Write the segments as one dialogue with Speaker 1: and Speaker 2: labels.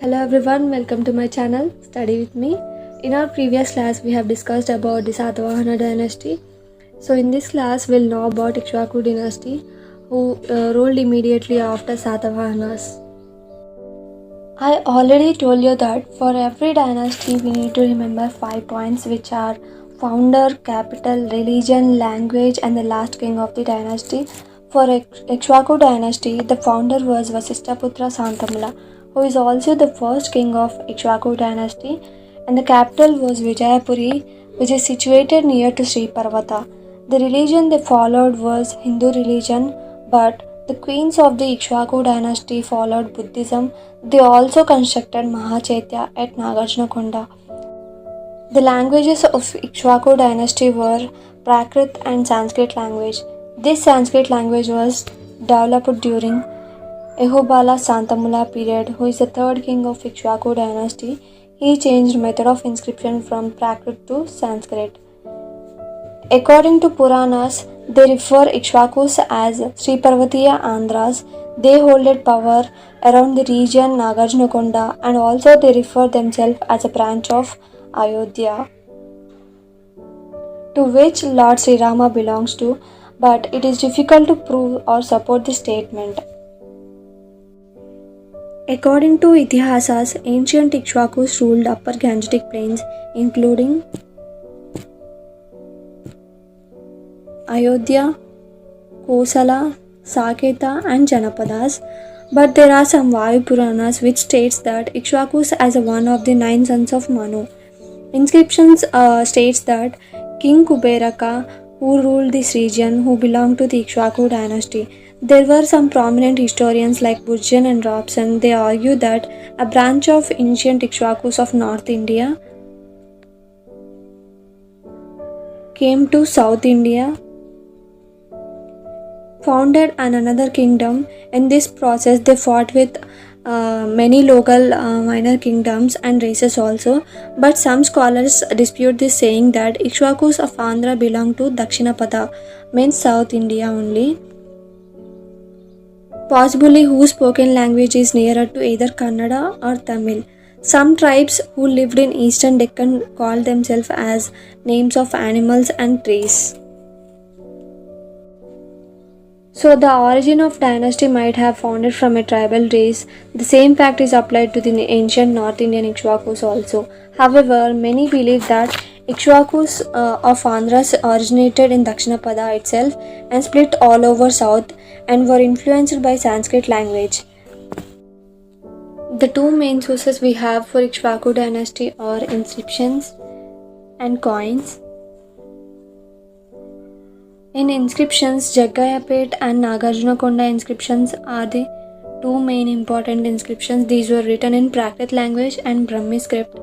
Speaker 1: Hello everyone, welcome to my channel Study with me. In our previous class we have discussed about the Satavahana dynasty. So in this class we'll know about Ikshvaku dynasty who ruled immediately after Satavahanas. I already told you that for every dynasty we need to remember 5 points, which are founder, capital, religion, language and the last king of the dynasty. For Ikshvaku dynasty, the founder was Vasishthaputra Santamula, who is also the first king of Ikshvaku dynasty, and the capital was Vijayapuri, which is situated near to Sri Parvata. The religion they followed was Hindu religion, but the queens of the Ikshvaku dynasty followed Buddhism. They also constructed Mahachaitya at Nagarjunakonda. The languages of Ikshvaku dynasty were Prakrit and Sanskrit language. This Sanskrit language was developed during Ahobala Santamula period, who is the third king of Ikshvaku dynasty. He changed method of inscription from Prakrit to Sanskrit. According to Puranas, they refer Ikshvakus as Sri Parvatiya Andhras. They holded power around the region Nagarjunakonda, and also they refer themselves as a branch of Ayodhya, to which Lord Sri Rama belongs to, but it is difficult to prove or support this statement. According to Itihasas, ancient Ikshvakus ruled Upper Gangetic Plains, including Ayodhya, Kosala, Saketa and Janapadas, but there are some Vayu Puranas which states that Ikshvakus as one of the 9 sons of Manu. Inscriptions states that King Kuberaka, who ruled this region, who belonged to the Ikshvaku dynasty. There were some prominent historians like Burjan and Robson. They argue that a branch of ancient Ikshvakus of North India came to South India, founded another kingdom. In this process they fought with many local minor kingdoms and races also, but some scholars dispute this, saying that Ikshvakus of Andhra belong to Dakshinapada, means South India only, possibly whose spoken language is nearer to either Kannada or Tamil. Some tribes who lived in eastern Deccan called themselves as names of animals and trees. So the origin of dynasty might have founded from a tribal race. The same fact is applied to the ancient North Indian Ikshvakus also. However, many believe that Ikshvakus of Andhras originated in Dakshinapada itself and split all over south and were influenced by Sanskrit language. The two main sources we have for Ikshvaku dynasty are inscriptions and coins. In inscriptions, Jaggayapet and Nagarjunakonda inscriptions are the two main important inscriptions. These were written in Prakrit language and Brahmi script.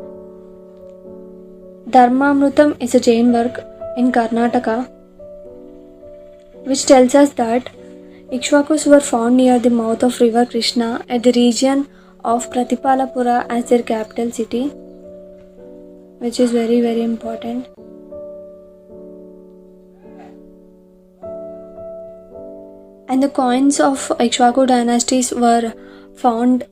Speaker 1: Dharmamrutam is a Jain work in Karnataka which tells us that Ikshvakus were found near the mouth of river Krishna at the region of Pratipalapura as their capital city, which is very important. And the coins of Ikshvaku dynasties were found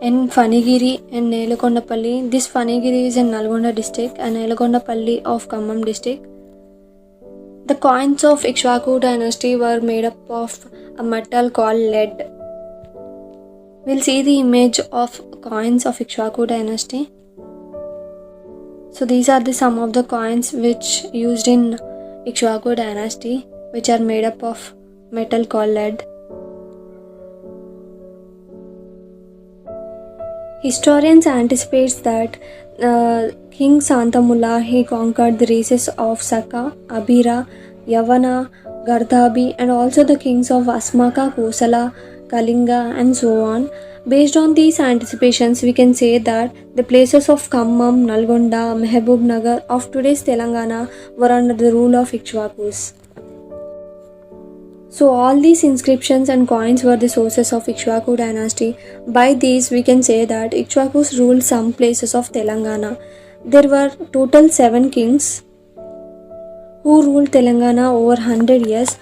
Speaker 1: in Fanigiri and Nelakondapalli. This Fanigiri is in Nalgonda district and Nelakondapalli of Khammam district. The coins of Ikshvaku dynasty were made up of a metal called lead. We'll see the image of coins of Ikshvaku dynasty. So these are some of the coins which used in Ikshvaku dynasty, which are made up of metal called lead. Historians anticipate that King Santamula, he conquered the races of Saka, Abhira, Yavana, Gardhabi and also the kings of Asmaka, Kosala, Kalinga and so on. Based on these anticipations, we can say that the places of Khammam, Nalgonda, Mehboob of today's Telangana were under the rule of Ikshvakus. So all these inscriptions and coins were the sources of Ikshvaku dynasty. By these we can say that Ikshvakus ruled some places of Telangana. There were total 7 kings who ruled Telangana over 100 years.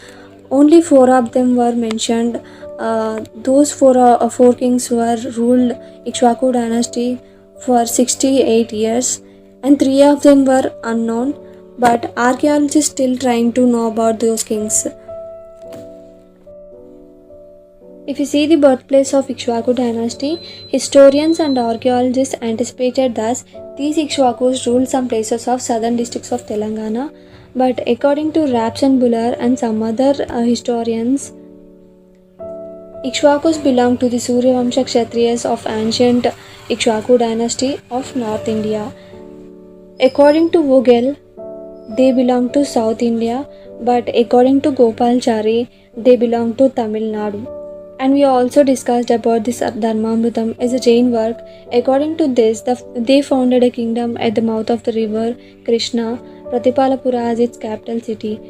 Speaker 1: Only 4 of them were mentioned those four kings were ruled Ikshvaku dynasty for 68 years, and three of them were unknown, but archaeologists still trying to know about those kings. If you see the birthplace of Ikshvaku dynasty, historians and archaeologists anticipated that these Ikshvakus ruled some places of southern districts of Telangana, but according to Raps and Buller and some other historians, Ikshvakus belong to the Suryavamsha Kshatriyas of ancient Ikshvaku dynasty of North India. According to Vogel, they belong to South India, but according to Gopalchari, they belong to Tamil Nadu. And we also discussed about this Dharmamrutam as a Jain work. According to this, they founded a kingdom at the mouth of the river Krishna, Pratipalapura as its capital city.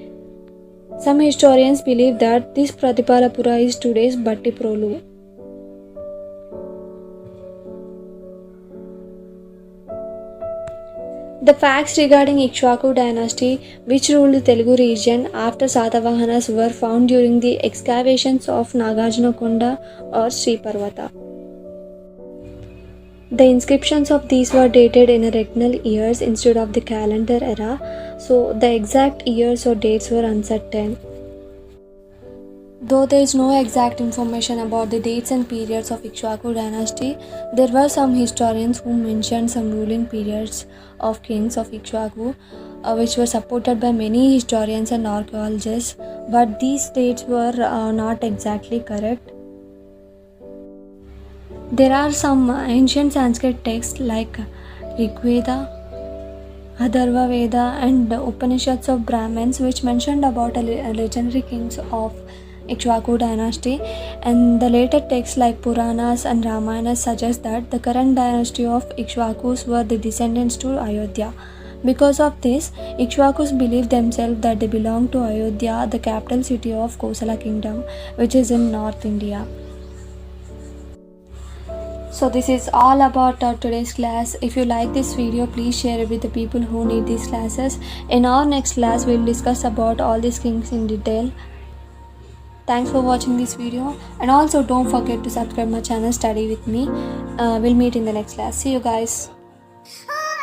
Speaker 1: Some historians believe that this Pratipalapura is today's Bhattiprolu. The facts regarding Ikshvaku dynasty, which ruled the Telugu region after Satavahanas, were found during the excavations of Nagarjunakonda or Sri Parvata. The inscriptions of these were dated in regnal years instead of the calendar era, so the exact years or dates were uncertain. Though there is no exact information about the dates and periods of Ikshvaku dynasty, there were some historians who mentioned some ruling periods of kings of Ikshvaku, which were supported by many historians and archaeologists, but these dates were not exactly correct. There are some ancient Sanskrit texts like Rigveda, Atharva Veda and Upanishads of Brahmins which mentioned about legendary kings of Ikshvaku dynasty, and the later texts like Puranas and Ramayana suggest that the current dynasty of Ikshvakus were the descendants to Ayodhya. Because of this, Ikshvakus believe themselves that they belong to Ayodhya, the capital city of Kosala kingdom, which is in North India. So this is all about our today's class. If you like this video, please share it with the people who need these classes. In our next class, we'll discuss about all these kings in detail. Thanks for watching this video, and also don't forget to subscribe my channel Study With Me. We'll meet in the next class. See you guys.